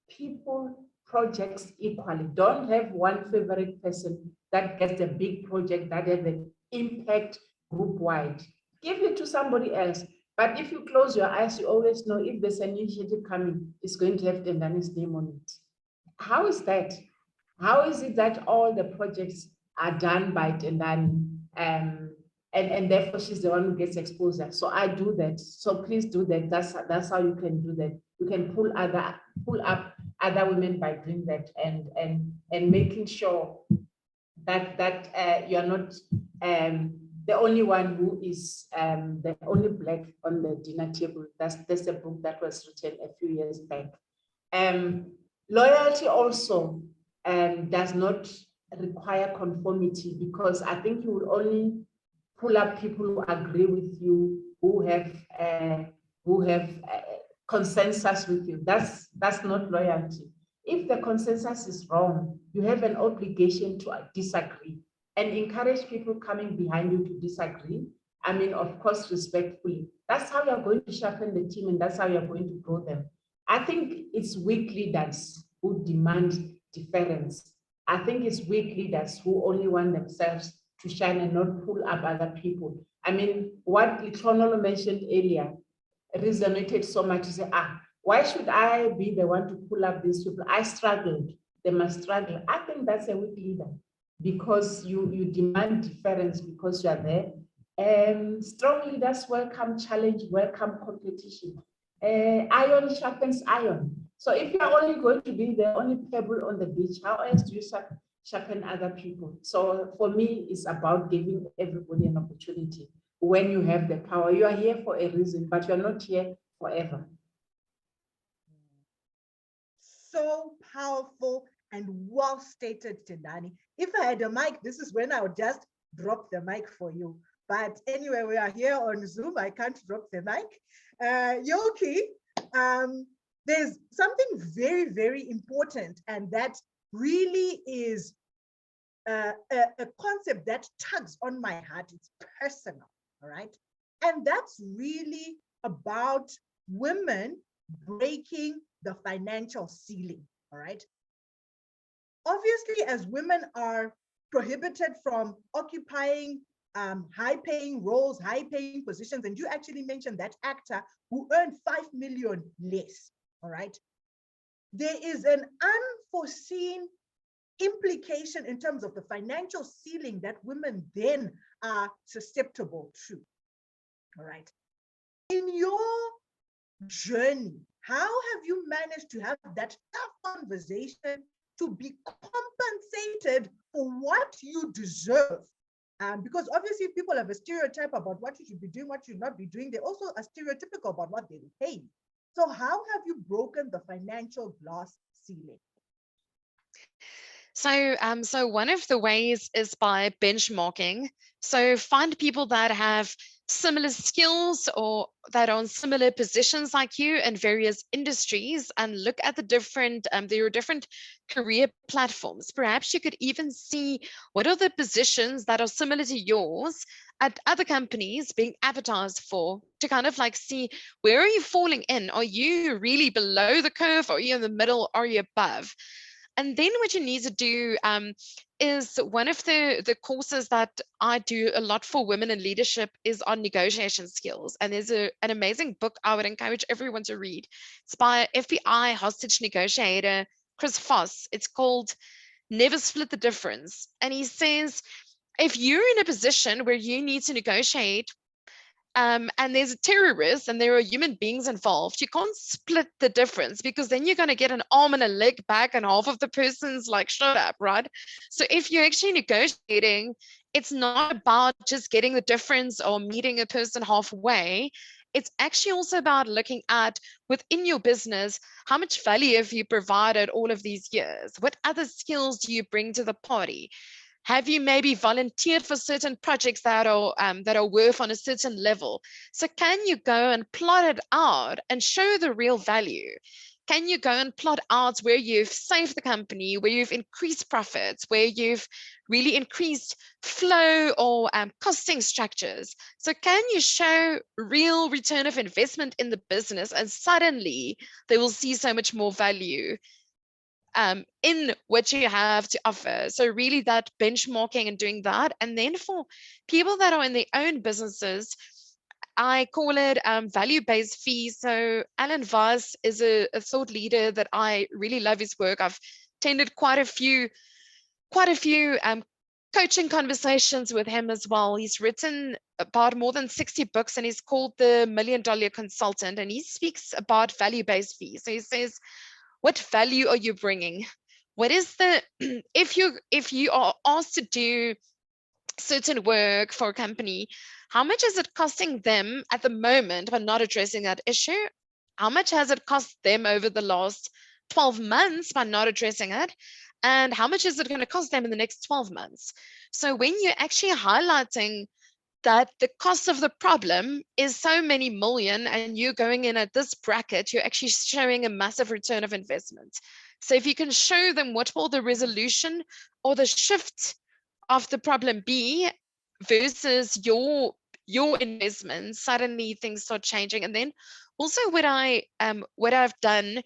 people projects equally. Don't have one favorite person that gets the big project that has an impact group-wide. Give it to somebody else. But if you close your eyes, you always know if there's an initiative coming, it's going to have Tendani's name on it. How is that? How is it that all the projects are done by Tendani? And therefore she's the one who gets exposure. So I do that. So please do that. That's how you can do that. You can pull up other women by doing that and making sure that you're not the only one who is the only Black on the dinner table. That's a book that was written a few years back. Loyalty also does not require conformity, because I think you will only pull up people who agree with you, who have consensus with you. That's not loyalty. If the consensus is wrong, you have an obligation to disagree and encourage people coming behind you to disagree. I mean, of course, respectfully. That's how you're going to sharpen the team, and that's how you're going to grow them. I think it's weak leaders who demand difference. I think it's weak leaders who only want themselves to shine and not pull up other people. I mean, what Litronolo mentioned earlier resonated so much to say, why should I be the one to pull up these people? I struggled, they must struggle. I think that's a weak leader, because you demand difference because you are there. Strong leaders welcome challenge, welcome competition. Iron sharpens iron. So if you're only going to be the only pebble on the beach, how else do you sharpen other people? So for me, it's about giving everybody an opportunity. When you have the power, you are here for a reason, but you're not here forever. So powerful and well stated, Tendani. If I had a mic, this is when I would just drop the mic for you. But anyway, we are here on Zoom. I can't drop the mic. Yoke, there's something very, very important, and that really is a concept that tugs on my heart. It's personal. all right? And that's really about women breaking the financial ceiling, all right? Obviously, as women are prohibited from occupying high-paying roles, high-paying positions, and you actually mentioned that actor who earned 5 million less, all right? There is an unforeseen implication in terms of the financial ceiling that women then are susceptible to, all right? In your journey, how have you managed to have that tough conversation to be compensated for what you deserve? Because obviously people have a stereotype about what you should be doing, what you should not be doing. They also are stereotypical about what they will pay. So how have you broken the financial glass ceiling? So one of the ways is by benchmarking. So find people that have similar skills or that are in similar positions like you in various industries, and look at the different, there are different career platforms. Perhaps you could even see what are the positions that are similar to yours at other companies being advertised for, to kind of like see where are you falling in? Are you really below the curve? Are you in the middle? Are you above? And then what you need to do is one of the courses that I do a lot for women in leadership is on negotiation skills. And there's an amazing book I would encourage everyone to read. It's by FBI hostage negotiator Chris Foss. It's called Never Split the Difference. And he says, if you're in a position where you need to negotiate and there's a terrorist and there are human beings involved, you can't split the difference, because then you're going to get an arm and a leg back and half of the person's like, shut up, right? So if you're actually negotiating, it's not about just getting the difference or meeting a person halfway. It's actually also about looking at within your business, how much value have you provided all of these years? What other skills do you bring to the party? Have you maybe volunteered for certain projects that are worth on a certain level? So can you go and plot it out and show the real value? Can you go and plot out where you've saved the company, where you've increased profits, where you've really increased flow or costing structures? So can you show real return of investment in the business, and suddenly they will see so much more value in what you have to offer. So really that benchmarking and doing that. And then for people that are in their own businesses, I call it value-based fees. So Alan Voss is a thought leader that I really love his work. I've attended quite a few coaching conversations with him as well. He's written about more than 60 books, and he's called the $1 Million Consultant, and he speaks about value-based fees. So he says, what value are you bringing? What is the, if you are asked to do certain work for a company, how much is it costing them at the moment by not addressing that issue? How much has it cost them over the last 12 months by not addressing it? And how much is it going to cost them in the next 12 months? So when you're actually highlighting that the cost of the problem is so many million and you're going in at this bracket, you're actually showing a massive return of investment. So if you can show them what will the resolution or the shift of the problem be versus your investment, suddenly things start changing. And then also what I've done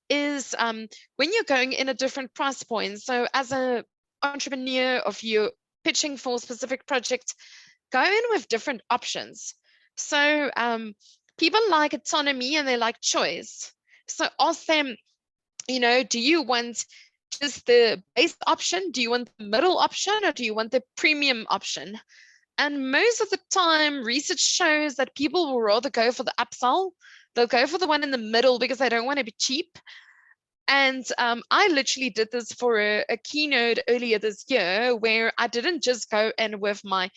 is when you're going in a different price point. So as an entrepreneur, if you're pitching for a specific project, go in with different options. So people like autonomy and they like choice. So ask them, do you want just the base option? Do you want the middle option, or do you want the premium option? And most of the time, research shows that people will rather go for the upsell. They'll go for the one in the middle because they don't want to be cheap. And I literally did this for a keynote earlier this year, where I didn't just go in with my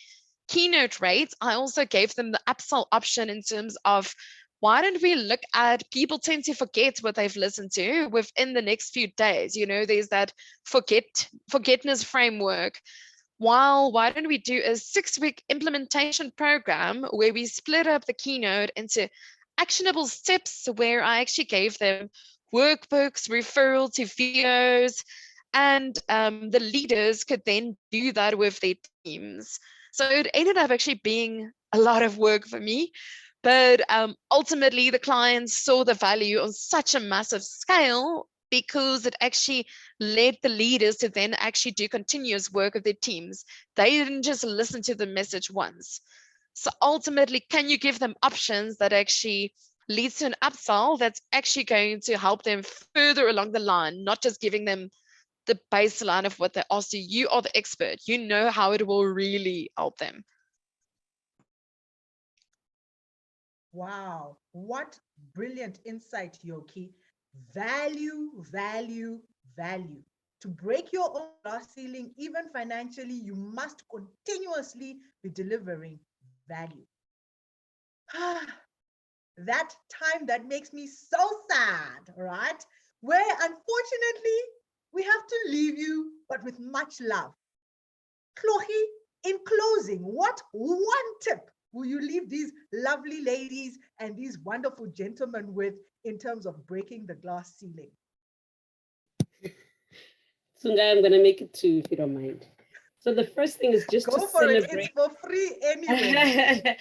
keynote rates. I also gave them the upsell option in terms of, why don't we look at, people tend to forget what they've listened to within the next few days. There's that forgetness framework. Why don't we do a 6-week implementation program where we split up the keynote into actionable steps, where I actually gave them workbooks, referral to videos, and the leaders could then do that with their teams. So it ended up actually being a lot of work for me. But ultimately, the clients saw the value on such a massive scale because it actually led the leaders to then actually do continuous work of their teams. They didn't just listen to the message once. So ultimately, can you give them options that actually leads to an upsell that's actually going to help them further along the line, not just giving them the baseline of what they asked you. You are the expert. You know how it will really help them. Wow, what brilliant insight, Yoki. Value, value, value. To break your own glass ceiling, even financially, you must continuously be delivering value. That time that makes me so sad, right? Where unfortunately, we have to leave you, but with much love. Chloe, in closing, what one tip will you leave these lovely ladies and these wonderful gentlemen with in terms of breaking the glass ceiling? Sungai, I'm going to make it two, if you don't mind. So the first thing is just Go to for celebrate. it. It's for free anyway.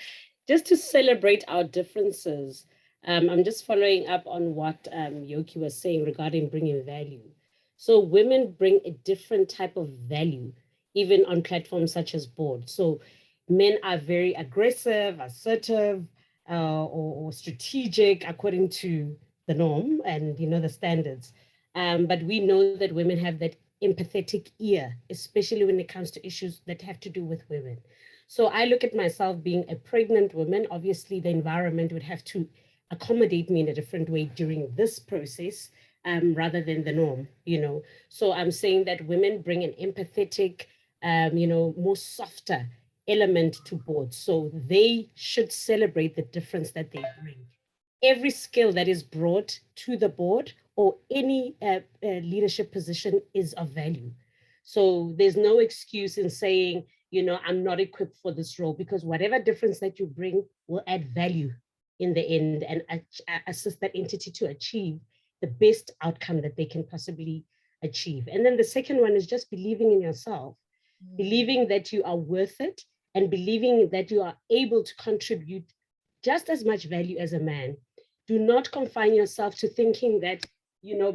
Just to celebrate our differences. I'm just following up on what Yoki was saying regarding bringing value. So women bring a different type of value, even on platforms such as board. So men are very aggressive, assertive, or strategic according to the norm and the standards. But we know that women have that empathetic ear, especially when it comes to issues that have to do with women. So I look at myself being a pregnant woman. Obviously, the environment would have to accommodate me in a different way during this process, rather than the norm, So I'm saying that women bring an empathetic, more softer element to board. So they should celebrate the difference that they bring. Every skill that is brought to the board or any leadership position is of value. So there's no excuse in saying, I'm not equipped for this role, because whatever difference that you bring will add value in the end and assist that entity to achieve the best outcome that they can possibly achieve. And then the second one is just believing in yourself, believing that you are worth it, and believing that you are able to contribute just as much value as a man. Do not confine yourself to thinking that,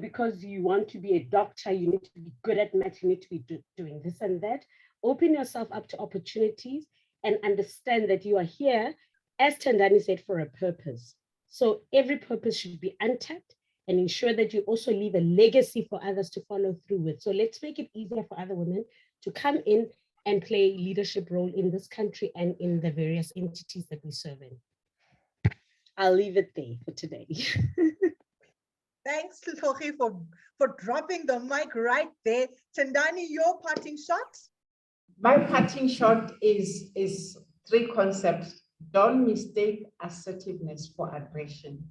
because you want to be a doctor, you need to be good at math, you need to be doing this and that. Open yourself up to opportunities and understand that you are here, as Thandani said, for a purpose. So every purpose should be untapped, and ensure that you also leave a legacy for others to follow through with. So let's make it easier for other women to come in and play a leadership role in this country and in the various entities that we serve in. I'll leave it there for today. Thanks, Chloe, for dropping the mic right there. Thandani, your parting shot? My parting shot is three concepts. Don't mistake assertiveness for aggression.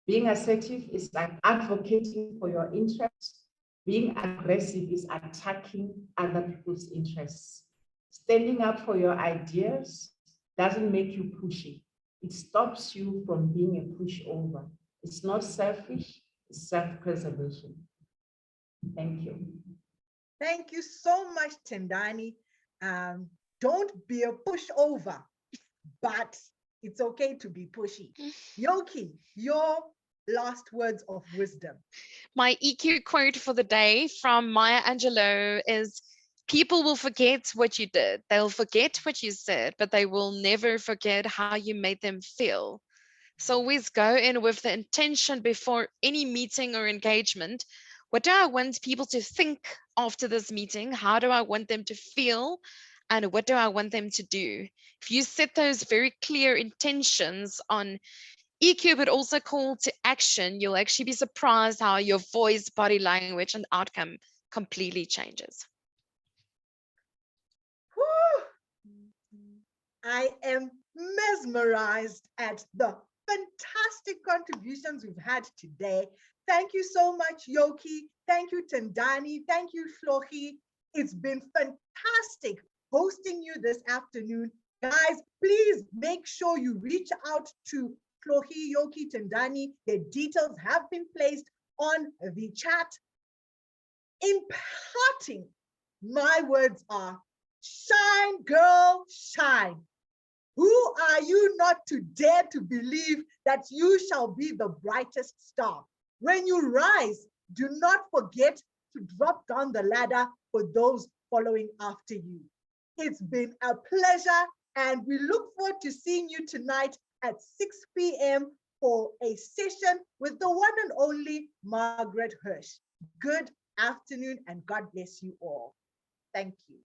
Being assertive is like advocating for your interests. Being aggressive is attacking other people's interests. Standing up for your ideas doesn't make you pushy. It stops you from being a pushover. It's not selfish, it's self-preservation. Thank you. Thank you so much, Thandani. Don't be a pushover, but it's okay to be pushy. Yoki, your last words of wisdom. My EQ quote for the day from Maya Angelou is, people will forget what you did. They'll forget what you said, but they will never forget how you made them feel. So always go in with the intention before any meeting or engagement. What do I want people to think after this meeting? How do I want them to feel? And what do I want them to do? If you set those very clear intentions on EQ, but also call to action, you'll actually be surprised how your voice, body language, and outcome completely changes. I am mesmerized at the fantastic contributions we've had today. Thank you so much, Yoki. Thank you, Thandani. Thank you, Chloe. It's been fantastic hosting you this afternoon. Guys, please make sure you reach out to Chloe, Yoki, Thandani. Their details have been placed on the chat. In parting, my words are, shine, girl, shine. Who are you not to dare to believe that you shall be the brightest star? When you rise, do not forget to drop down the ladder for those following after you. It's been a pleasure, and we look forward to seeing you tonight at 6 p.m. for a session with the one and only Margaret Hirsch. Good afternoon, and God bless you all. Thank you.